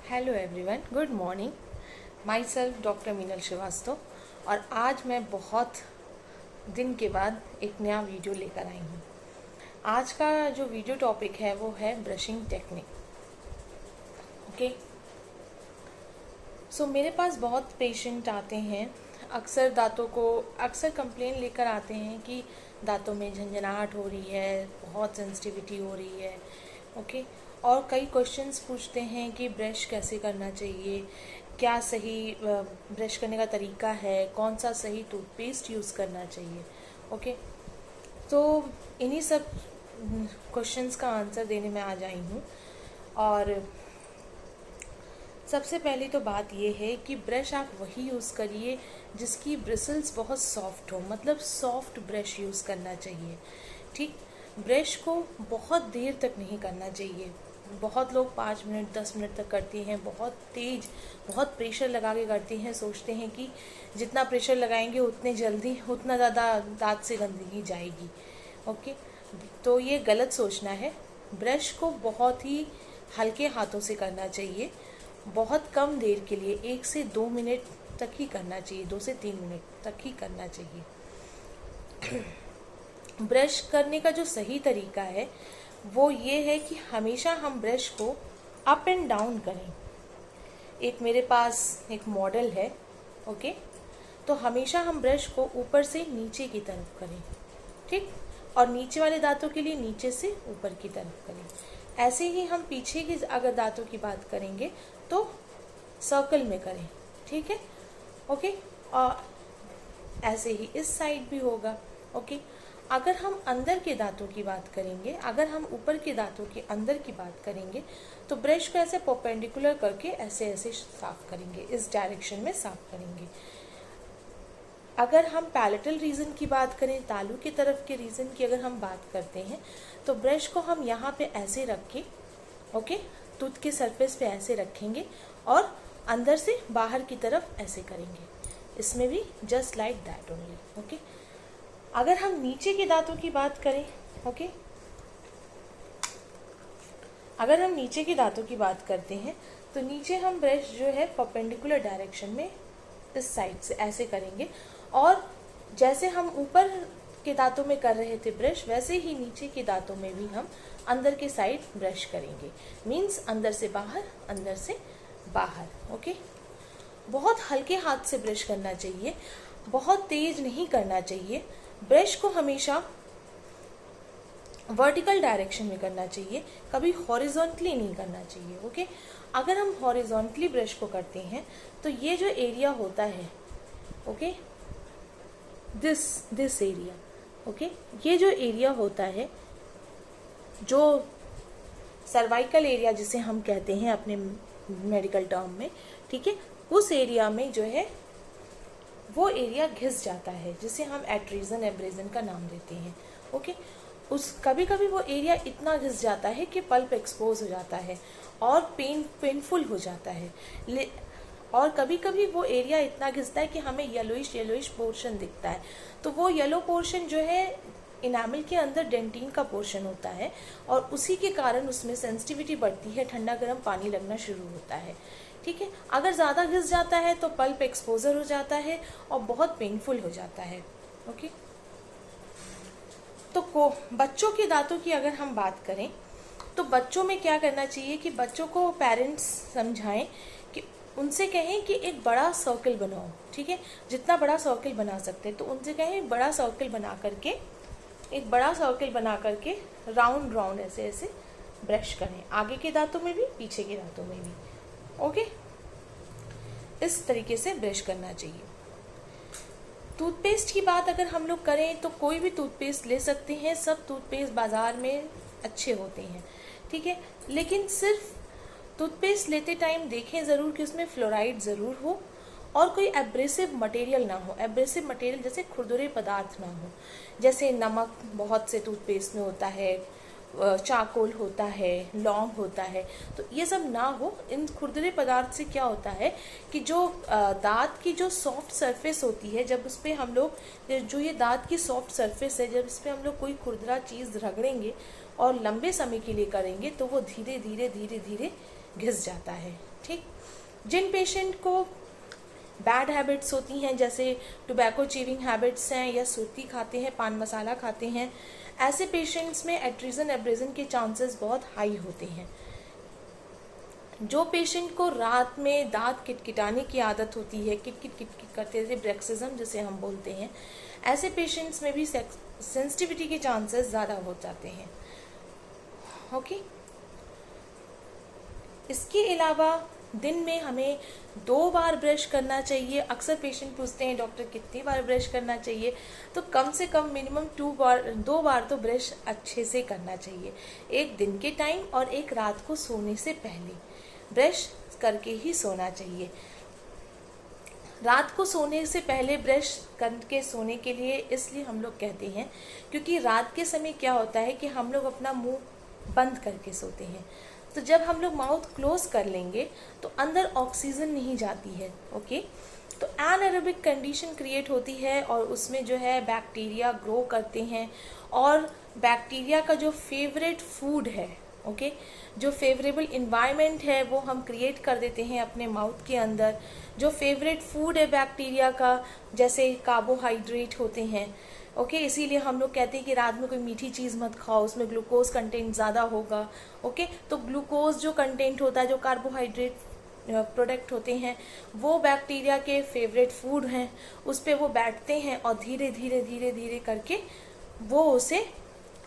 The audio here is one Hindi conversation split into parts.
Hello everyone, good morning. Myself doctor Meenal Srivastava, और आज मैं बहुत दिन के बाद एक नया वीडियो लेकर आई हूँ। आज का जो वीडियो टॉपिक है वो है ब्रशिंग टेक्निक। ओके, सो मेरे पास बहुत पेशेंट आते हैं, अक्सर कंप्लेन लेकर आते हैं कि दांतों में झंझनाहट हो रही है, बहुत सेंसिटिविटी हो रही है। ओके, और कई क्वेश्चंस पूछते हैं कि ब्रश कैसे करना चाहिए, क्या सही ब्रश करने का तरीका है, कौन सा सही टूथपेस्ट यूज़ करना चाहिए। ओके, तो इन्हीं सब क्वेश्चंस का आंसर देने में आज आई हूँ। और सबसे पहली तो बात ये है कि ब्रश आप वही यूज़ करिए जिसकी ब्रिसल्स बहुत सॉफ्ट हो, मतलब सॉफ्ट ब्रश यूज़ करना चाहिए। ठीक, ब्रश को बहुत देर तक नहीं करना चाहिए। बहुत लोग 5 मिनट 10 मिनट तक करती हैं, बहुत तेज, बहुत प्रेशर लगा के करती हैं, सोचते हैं कि जितना प्रेशर लगाएंगे उतने जल्दी उतना ज़्यादा दांत से गंदगी जाएगी। ओके, तो ये गलत सोचना है। ब्रश को बहुत ही हल्के हाथों से करना चाहिए, बहुत कम देर के लिए, 1 से 2 मिनट तक ही करना चाहिए, 2 से 3 मिनट तक ही करना चाहिए। ब्रश करने का जो सही तरीका है वो ये है कि हमेशा हम ब्रश को अप एंड डाउन करें। एक मेरे पास एक मॉडल है, ओके, तो हमेशा हम ब्रश को ऊपर से नीचे की तरफ करें, ठीक, और नीचे वाले दांतों के लिए नीचे से ऊपर की तरफ करें। ऐसे ही हम पीछे की अगर दांतों की बात करेंगे तो सर्कल में करें, ठीक है। ओके, और ऐसे ही इस साइड भी होगा। ओके, अगर हम अंदर के दांतों की बात करेंगे, अगर हम ऊपर के दांतों के अंदर की बात करेंगे तो ब्रश को ऐसे परपेंडिकुलर करके ऐसे ऐसे साफ करेंगे, इस डायरेक्शन में साफ करेंगे। अगर हम पैलेटल रीजन की बात करें, तालू की तरफ के रीजन की अगर हम बात करते हैं तो ब्रश को हम यहाँ पे ऐसे रख के, ओके, टूथ के सरफेस पे ऐसे रखेंगे और अंदर से बाहर की तरफ ऐसे करेंगे। इसमें भी just like that only. Okay, अगर हम नीचे के दांतों की बात करें, ओके, अगर हम नीचे के दांतों की बात करते हैं तो नीचे हम ब्रश जो है परपेंडिकुलर डायरेक्शन में इस साइड से ऐसे करेंगे, और जैसे हम ऊपर के दांतों में कर रहे थे ब्रश, वैसे ही नीचे के दांतों में भी हम अंदर के साइड ब्रश करेंगे। मीन्स अंदर से बाहर, अंदर से बाहर। ओके, बहुत हल्के हाथ से ब्रश करना चाहिए, बहुत तेज नहीं करना चाहिए। ब्रश को हमेशा वर्टिकल डायरेक्शन में करना चाहिए, कभी हॉरिजॉन्टली नहीं करना चाहिए। ओके, अगर हम हॉरिजॉन्टली ब्रश को करते हैं तो ये जो एरिया होता है, ओके, दिस एरिया, ओके, ये जो एरिया होता है, जो सर्वाइकल एरिया जिसे हम कहते हैं अपने मेडिकल टर्म में, ठीक है, उस एरिया में जो है वो एरिया घिस जाता है, जिसे हम एट्रीजन एब्रेजन का नाम देते हैं। ओके, उस कभी कभी वो एरिया इतना घिस जाता है कि पल्प एक्सपोज हो जाता है और पेनफुल हो जाता है। और कभी कभी वो एरिया इतना घिसता है कि हमें येलोइश पोर्शन दिखता है। तो वो येलो पोर्शन जो है इनामिल के अंदर डेंटिन का पोर्शन होता है, और उसी के कारण उसमें सेंसिटिविटी बढ़ती है, ठंडा गर्म पानी लगना शुरू होता है। ठीक है, अगर ज़्यादा घिस जाता है तो पल्प एक्सपोजर हो जाता है और बहुत पेनफुल हो जाता है। ओके, तो बच्चों के दांतों की अगर हम बात करें तो बच्चों में क्या करना चाहिए कि बच्चों को पेरेंट्स समझाएं कि उनसे कहें कि एक बड़ा सर्कल बनाओ, ठीक है, जितना बड़ा सर्कल बना सकते हैं तो उनसे कहें बड़ा सर्कल बना करके, एक बड़ा सर्कल बना करके राउंड राउंड ऐसे ऐसे ब्रश करें, आगे के दांतों में भी पीछे के दांतों में भी। ओके, इस तरीके से ब्रश करना चाहिए। टूथपेस्ट की बात अगर हम लोग करें तो कोई भी टूथपेस्ट ले सकते हैं, सब टूथपेस्ट बाजार में अच्छे होते हैं, ठीक है, लेकिन सिर्फ टूथपेस्ट लेते टाइम देखें ज़रूर कि उसमें फ्लोराइड ज़रूर हो और कोई एब्रेसिव मटेरियल ना हो। एब्रेसिव मटेरियल जैसे खुरदुरे पदार्थ ना हो, जैसे नमक बहुत से टूथपेस्ट में होता है, चारकोल होता है, लौंग होता है, तो ये सब ना हो। इन खुरदुरे पदार्थ से क्या होता है कि जो दांत की जो सॉफ्ट सरफेस होती है, जब उस पर हम लोग, जो ये दांत की सॉफ्ट सरफेस है, जब इस पर हम लोग कोई खुरदरा चीज़ रगड़ेंगे और लंबे समय के लिए करेंगे तो वो धीरे धीरे धीरे धीरे घिस जाता है। ठीक, जिन पेशेंट को बैड हैबिट्स होती हैं, जैसे टोबैको चीविंग हैबिट्स हैं या सुर्ती खाते हैं, पान मसाला खाते हैं, ऐसे पेशेंट्स में एट्रिजन एब्रेजन के चांसेस बहुत हाई होते हैं। जो पेशेंट को रात में दांत किटकिटाने की आदत होती है, किटकिट किटकिट करते थे, ब्रेक्सिज्म जिसे हम बोलते हैं, ऐसे पेशेंट्स में भी सेंसिटिविटी के चांसेस ज़्यादा हो जाते हैं। ओके, इसके अलावा दिन में हमें 2 बार ब्रश करना चाहिए। अक्सर पेशेंट पूछते हैं डॉक्टर कितनी बार ब्रश करना चाहिए, तो कम से कम मिनिमम 2 बार तो ब्रश अच्छे से करना चाहिए। एक दिन के टाइम और एक रात को सोने से पहले ब्रश करके ही सोना चाहिए। रात को सोने से पहले ब्रश करके सोने के लिए इसलिए हम लोग कहते हैं क्योंकि रात के समय क्या होता है कि हम लोग अपना मुंह बंद करके सोते हैं, तो जब हम लोग माउथ क्लोज कर लेंगे तो अंदर ऑक्सीजन नहीं जाती है। ओके, तो एनारोबिक कंडीशन क्रिएट होती है और उसमें जो है बैक्टीरिया ग्रो करते हैं, और बैक्टीरिया का जो फेवरेट फूड है, ओके, जो फेवरेबल इन्वायरमेंट है वो हम क्रिएट कर देते हैं अपने माउथ के अंदर। जो फेवरेट फूड है बैक्टीरिया का, जैसे कार्बोहाइड्रेट होते हैं, ओके, इसीलिए हम लोग कहते हैं कि रात में कोई मीठी चीज़ मत खाओ, उसमें ग्लूकोज कंटेंट ज़्यादा होगा। ओके, तो ग्लूकोज जो कंटेंट होता है, जो कार्बोहाइड्रेट प्रोडक्ट होते हैं, वो बैक्टीरिया के फेवरेट फूड हैं, उस पर वो बैठते हैं और धीरे धीरे धीरे धीरे करके वो उसे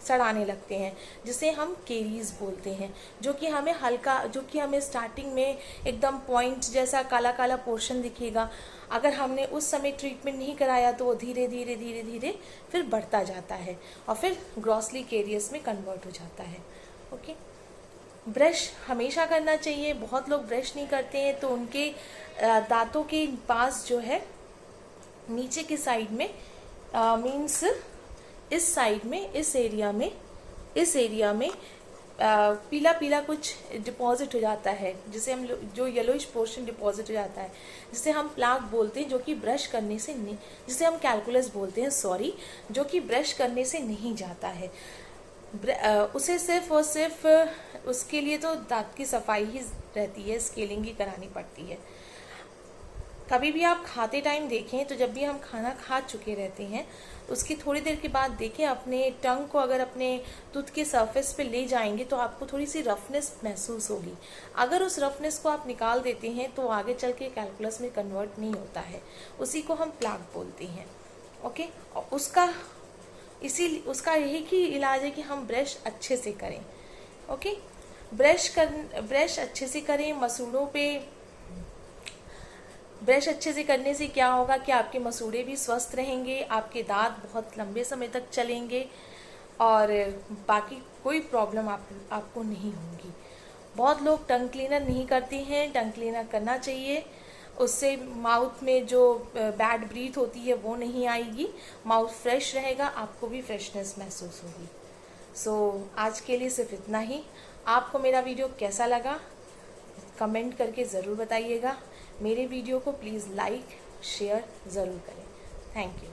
सड़ाने लगते हैं, जिसे हम केरीज बोलते हैं, जो कि हमें स्टार्टिंग में एकदम पॉइंट जैसा काला काला पोर्शन दिखेगा। अगर हमने उस समय ट्रीटमेंट नहीं कराया तो वो धीरे धीरे धीरे धीरे फिर बढ़ता जाता है और फिर ग्रॉसली केरियस में कन्वर्ट हो जाता है। ओके, ब्रश हमेशा करना चाहिए। बहुत लोग ब्रश नहीं करते हैं तो उनके दांतों के पास जो है नीचे की साइड में मीन्स इस साइड में, इस एरिया में पीला पीला कुछ डिपॉजिट हो जाता है, जिसे हम जो येलोइश पोर्शन डिपॉजिट हो जाता है, जिसे हम प्लाक बोलते हैं, जो कि ब्रश करने से नहीं, जिसे हम कैलकुलस बोलते हैं, सॉरी, जो कि ब्रश करने से नहीं जाता है। उसे सिर्फ और सिर्फ उसके लिए तो दांत की सफाई ही रहती है, स्केलिंग ही करानी पड़ती है। कभी भी आप खाते टाइम देखें तो जब भी हम खाना खा चुके रहते हैं उसकी थोड़ी देर के बाद देखें अपने टंग को, अगर अपने टूथ के सरफेस पे ले जाएंगे तो आपको थोड़ी सी रफनेस महसूस होगी। अगर उस रफनेस को आप निकाल देते हैं तो आगे चल के कैलकुलस में कन्वर्ट नहीं होता है, उसी को हम प्लाक बोलते हैं। ओके, और उसका यही कि इलाज है कि हम ब्रश अच्छे से करें। ओके, ब्रश अच्छे से करें। मसूड़ों पे ब्रश अच्छे से करने से क्या होगा कि आपके मसूड़े भी स्वस्थ रहेंगे, आपके दांत बहुत लंबे समय तक चलेंगे और बाकी कोई प्रॉब्लम आपको नहीं होगी। बहुत लोग टंग क्लीनर नहीं करते हैं, टंग क्लीनर करना चाहिए। उससे माउथ में जो बैड ब्रीथ होती है वो नहीं आएगी, माउथ फ्रेश रहेगा, आपको भी फ्रेशनेस महसूस होगी। सो आज के लिए सिर्फ इतना ही। आपको मेरा वीडियो कैसा लगा कमेंट करके ज़रूर बताइएगा। मेरे वीडियो को प्लीज़ लाइक शेयर ज़रूर करें। Thank you.